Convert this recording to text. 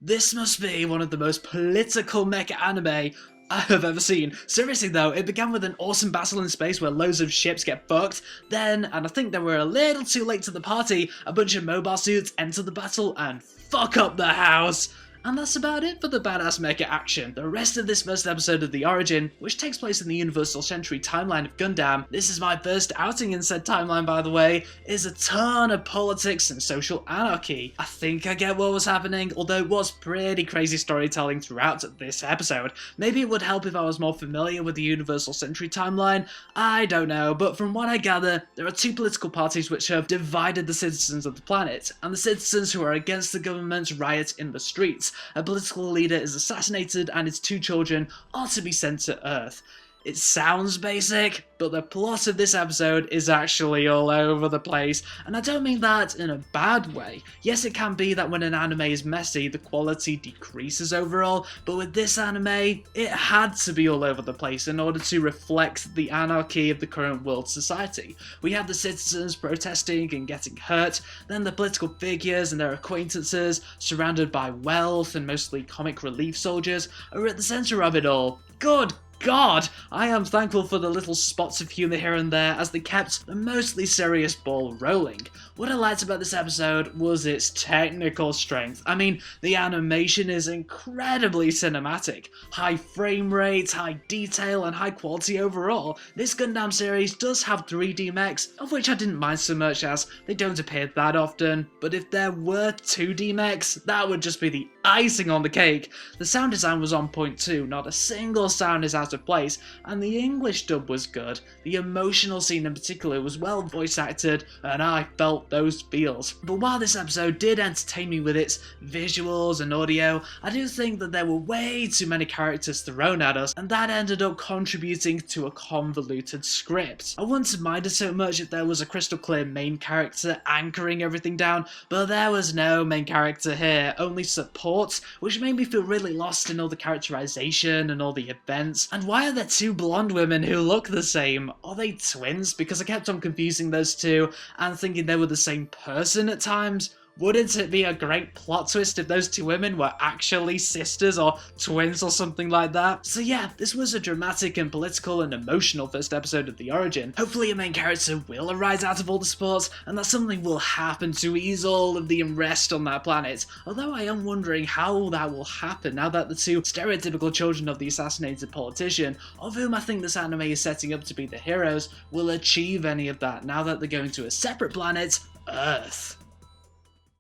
This must be one of the most political mecha anime I have ever seen. Seriously though, it began with an awesome battle in space where loads of ships get fucked. Then, and I think they were a little too late to the party, a bunch of mobile suits enter the battle and fuck up the house. And that's about it for the badass mecha action. The rest of this first episode of The Origin, which takes place in the Universal Century timeline of Gundam, this is my first outing in said timeline by the way, is a ton of politics and social anarchy. I think I get what was happening, although it was pretty crazy storytelling throughout this episode. Maybe it would help if I was more familiar with the Universal Century timeline, I don't know, but from what I gather, there are two political parties which have divided the citizens of the planet, and the citizens who are against the government riot in the streets. A political leader is assassinated and his two children are to be sent to Earth. It sounds basic, but the plot of this episode is actually all over the place, and I don't mean that in a bad way. Yes, it can be that when an anime is messy, the quality decreases overall, but with this anime, it had to be all over the place in order to reflect the anarchy of the current world society. We have the citizens protesting and getting hurt, then the political figures and their acquaintances, surrounded by wealth and mostly comic relief soldiers, are at the centre of it all. Good God, I am thankful for the little spots of humour here and there as they kept the mostly serious ball rolling. What I liked about this episode was its technical strength. I mean, the animation is incredibly cinematic. High frame rates, high detail, and high quality overall. This Gundam series does have 3D mechs, of which I didn't mind so much as they don't appear that often, but if there were 2D mechs, that would just be the icing on the cake. The sound design was on point too, not a single sound is out of place, and the English dub was good. The emotional scene in particular was well voice acted, and I felt those feels. But while this episode did entertain me with its visuals and audio, I do think that there were way too many characters thrown at us, and that ended up contributing to a convoluted script. I wouldn't have minded so much if there was a crystal clear main character anchoring everything down, but there was no main character here, only support, which made me feel really lost in all the characterization and all the events. And why are there two blonde women who look the same? Are they twins? Because I kept on confusing those two and thinking they were the same person at times. Wouldn't it be a great plot twist if those two women were actually sisters or twins or something like that? So yeah, this was a dramatic and political and emotional first episode of The Origin. Hopefully a main character will arise out of all the sports and that something will happen to ease all of the unrest on that planet. Although I am wondering how that will happen now that the two stereotypical children of the assassinated politician, of whom I think this anime is setting up to be the heroes, will achieve any of that now that they're going to a separate planet, Earth.